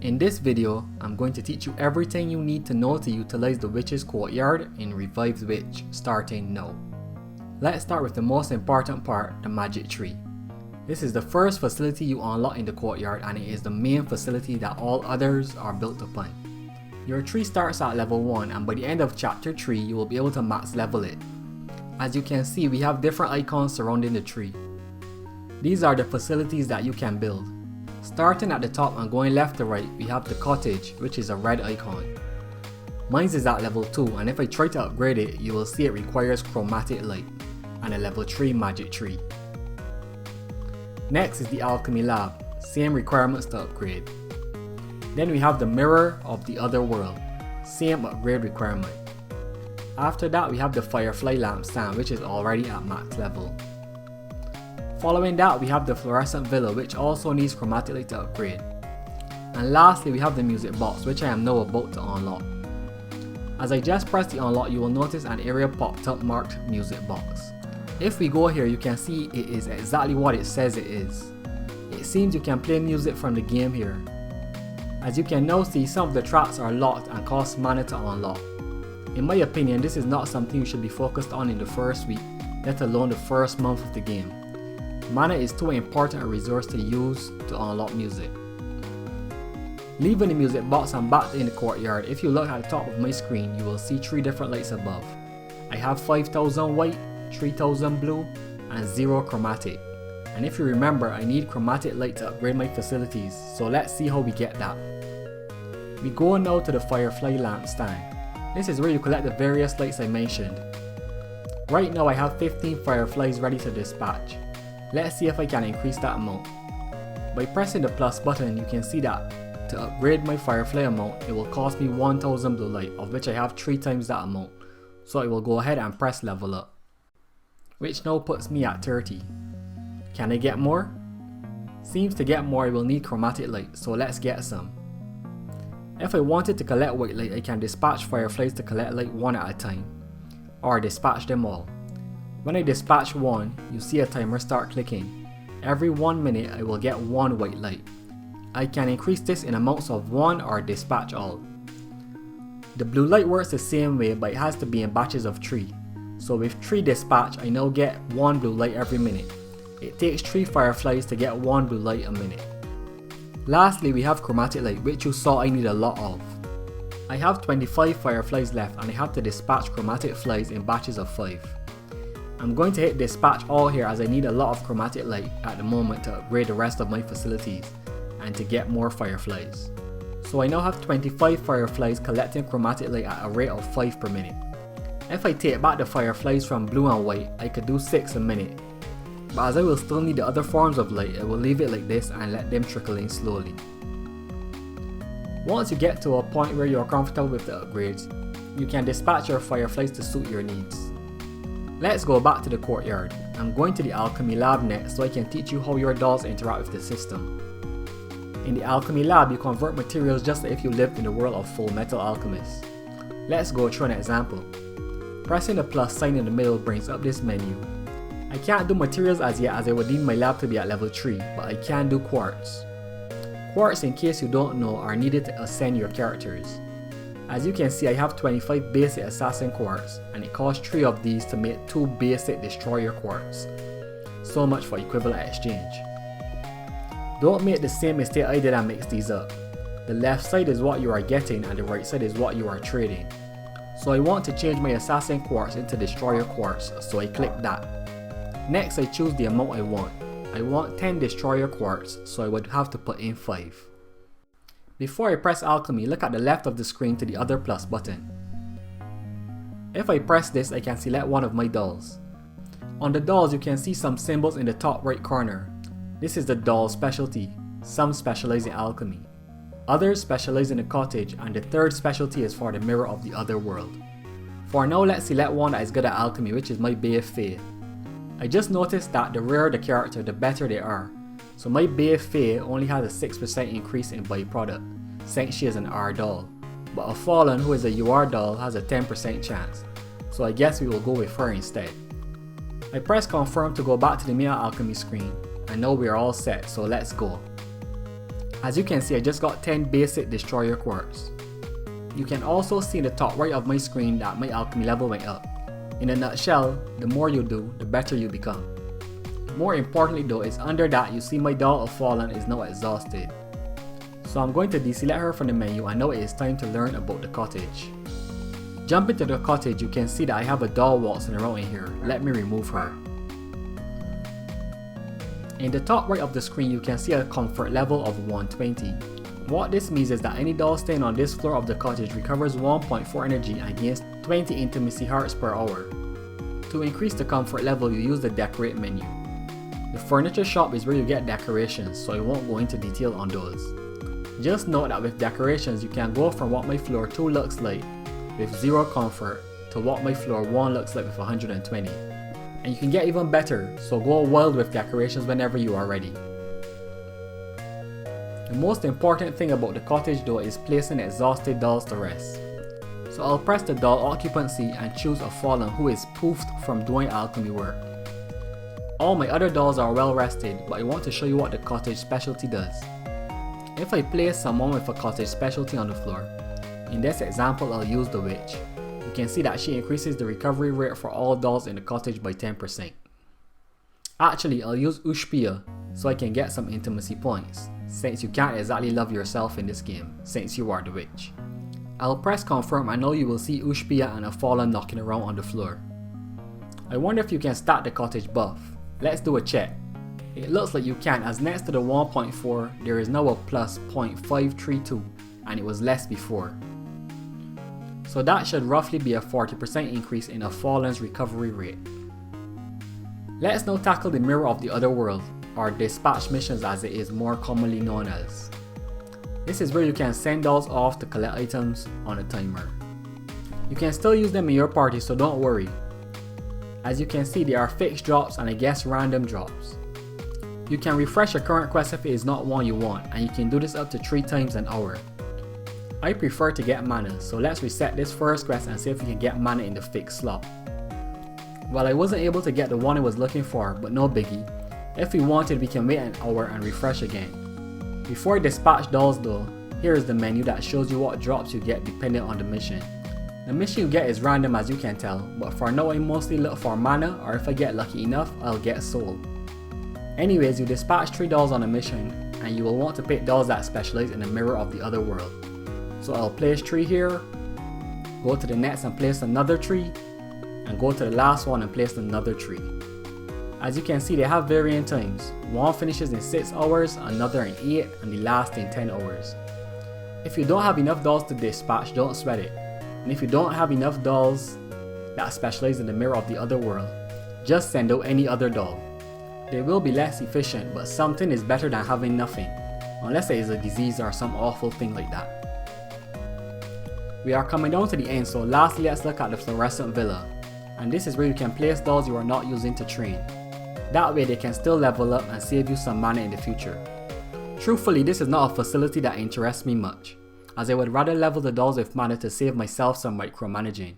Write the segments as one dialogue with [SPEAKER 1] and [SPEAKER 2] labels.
[SPEAKER 1] In this video, I'm going to teach you everything you need to know to utilize the Witch's Courtyard in Revived Witch, starting now. Let's start with the most important part, the magic tree. This is the first facility you unlock in the courtyard, and it is the main facility that all others are built upon. Your tree starts at level 1, and by the end of chapter 3 you will be able to max level it. As you can see, we have different icons surrounding the tree. These are the facilities that you can build. Starting at the top and going left to right, we have the Cottage, which is a red icon. Mine is at level 2, and if I try to upgrade it, you will see it requires chromatic light and a level 3 magic tree. Next is the Alchemy lab, same requirements to upgrade. Then we have the Mirror of the Otherworld, same upgrade requirement. After that we have the Firefly Lampstand, which is already at max level. Following that we have the Fluorescence Villa, which also needs chromatic light to upgrade. And lastly we have the music box, which I am now about to unlock. As I just press the unlock, you will notice an area popped up marked music box. If we go here, you can see it is exactly what it says it is. It seems you can play music from the game here. As you can now see, some of the tracks are locked and cost mana to unlock. In my opinion, this is not something you should be focused on in the first week, let alone the first month of the game. Mana is too important a resource to use to unlock music. Leaving the music box and back in the courtyard, if you look at the top of my screen, you will see 3 different lights above. I have 5000 white, 3000 blue, and 0 chromatic. And if you remember, I need chromatic light to upgrade my facilities, so let's see how we get that. We go now to the Firefly Lampstand. This is where you collect the various lights I mentioned. Right now I have 15 fireflies ready to dispatch. Let's see if I can increase that amount. By pressing the plus button, you can see that to upgrade my firefly amount, it will cost me 1000 blue light, of which I have 3 times that amount. So I will go ahead and press level up, which now puts me at 30. Can I get more? Seems to get more I will need chromatic light, so let's get some. If I wanted to collect white light, I can dispatch fireflies to collect light one at a time, or dispatch them all. When I dispatch one, you see a timer start clicking. Every 1 minute I will get 1 white light. I can increase this in amounts of 1 or dispatch all. The blue light works the same way, but it has to be in batches of 3. So with 3 dispatch, I now get 1 blue light every minute. It takes 3 fireflies to get 1 blue light a minute. Lastly we have chromatic light, which you saw I need a lot of. I have 25 fireflies left, and I have to dispatch chromatic flies in batches of 5. I'm going to hit dispatch all here as I need a lot of chromatic light at the moment to upgrade the rest of my facilities and to get more fireflies. So I now have 25 fireflies collecting chromatic light at a rate of 5 per minute. If I take back the fireflies from blue and white, I could do 6 a minute. But as I will still need the other forms of light, I will leave it like this and let them trickle in slowly. Once you get to a point where you are comfortable with the upgrades, you can dispatch your fireflies to suit your needs. Let's go back to the courtyard. I'm going to the Alchemy lab next so I can teach you how your dolls interact with the system. In the Alchemy lab, you convert materials just as if you lived in the world of Full Metal Alchemist. Let's go through an example. Pressing the plus sign in the middle brings up this menu. I can't do materials as yet as I would need my lab to be at level 3, but I can do quartz. Quartz, in case you don't know, are needed to ascend your characters. As you can see, I have 25 basic assassin quartz, and it costs 3 of these to make 2 basic destroyer quartz. So much for equivalent exchange. Don't make the same mistake I did and mix these up. The left side is what you are getting and the right side is what you are trading. So I want to change my assassin quartz into destroyer quartz, so I click that. Next I choose the amount I want. I want 10 destroyer quartz, so I would have to put in 5. Before I press alchemy, look at the left of the screen to the other plus button. If I press this, I can select one of my dolls. On the dolls you can see some symbols in the top right corner. This is the doll specialty. Some specialize in alchemy. Others specialize in the cottage, and the third specialty is for the Mirror of the Otherworld. For now, let's select one that is good at alchemy, which is my Bae Fae. I just noticed that the rarer the character, the better they are. So my Bae Fae only has a 6% increase in byproduct, since she is an R doll. But a Fallen, who is a UR doll, has a 10% chance. So I guess we will go with her instead. I press confirm to go back to the main alchemy screen. And now we are all set, so let's go. As you can see, I just got 10 basic destroyer quartz. You can also see in the top right of my screen that my alchemy level went up. In a nutshell, the more you do, the better you become. More importantly though, is under that you see my doll of Fallen is now exhausted. So I'm going to deselect her from the menu and now it is time to learn about the cottage. Jump into the cottage, you can see that I have a doll waltzing around in here. Let me remove her. In the top right of the screen you can see a comfort level of 120. What this means is that any doll staying on this floor of the cottage recovers 1.4 energy and gains 20 intimacy hearts per hour. To increase the comfort level you use the decorate menu. The furniture shop is where you get decorations, so I won't go into detail on those. Just note that with decorations you can go from what my floor 2 looks like with 0 comfort to what my floor 1 looks like with 120. And you can get even better, so go wild with decorations whenever you are ready. The most important thing about the cottage though is placing exhausted dolls to rest. So I'll press the doll occupancy and choose a Fallen who is poofed from doing alchemy work. All my other dolls are well rested, but I want to show you what the cottage specialty does. If I place someone with a cottage specialty on the floor, in this example I'll use the witch, you can see that she increases the recovery rate for all dolls in the cottage by 10%. Actually, I'll use Ushpia so I can get some intimacy points, since you can't exactly love yourself in this game, since you are the witch. I'll press confirm and now you will see Ushpia and a Fallen knocking around on the floor. I wonder if you can stack the cottage buff. Let's do a check. It looks like you can, as next to the 1.4 there is now a plus 0.532 and it was less before. So that should roughly be a 40% increase in a Fallen's recovery rate. Let's now tackle the Mirror of the Otherworld, or dispatch missions as it is more commonly known as. This is where you can send dolls off to collect items on a timer. You can still use them in your party, so don't worry. As you can see, they are fixed drops and I guess random drops. You can refresh your current quest if it is not one you want, and you can do this up to 3 times an hour. I prefer to get mana, so let's reset this first quest and see if we can get mana in the fixed slot. Well, I wasn't able to get the one I was looking for, but no biggie. If we wanted, we can wait an hour and refresh again. Before I dispatch dolls though, here is the menu that shows you what drops you get depending on the mission. The mission you get is random as you can tell, but for now I mostly look for mana, or if I get lucky enough, I'll get soul. Anyways, you dispatch 3 dolls on a mission, and you will want to pick dolls that specialize in the Mirror of the Otherworld. So I'll place 3 here, go to the next and place another 3, and go to the last one and place another 3. As you can see, they have varying times. One finishes in 6 hours, another in 8, and the last in 10 hours. If you don't have enough dolls to dispatch, don't sweat it. And if you don't have enough dolls that specialize in the Mirror of the Otherworld, just send out any other doll. They will be less efficient, but something is better than having nothing, unless it is a disease or some awful thing like that. We are coming down to the end, so lastly let's look at the Fluorescent Villa. And this is where you can place dolls you are not using to train. That way they can still level up and save you some mana in the future. Truthfully, this is not a facility that interests me much, as I would rather level the dolls with mana to save myself some micromanaging.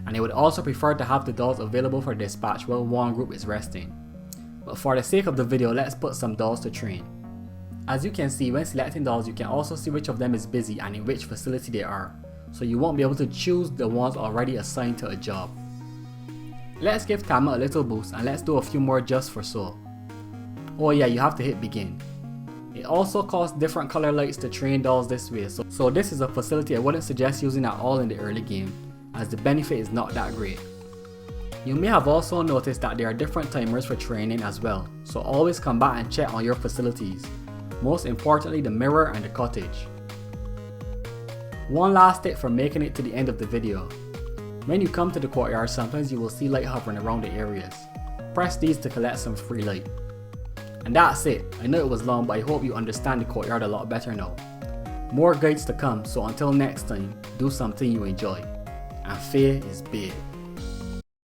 [SPEAKER 1] And I would also prefer to have the dolls available for dispatch while one group is resting. But for the sake of the video, let's put some dolls to train. As you can see, when selecting dolls you can also see which of them is busy and in which facility they are, so you won't be able to choose the ones already assigned to a job. Let's give Tama a little boost and let's do a few more just for soul. Oh yeah, you have to hit begin. It also costs different color lights to train dolls this way, so this is a facility I wouldn't suggest using at all in the early game, as the benefit is not that great. You may have also noticed that there are different timers for training as well, so always come back and check on your facilities, most importantly the mirror and the cottage. One last tip for making it to the end of the video. When you come to the courtyard, sometimes you will see light hovering around the areas. Press these to collect some free light. And that's it. I know it was long, but I hope you understand the courtyard a lot better now. More guides to come, so until next time, do something you enjoy. And Fae is big.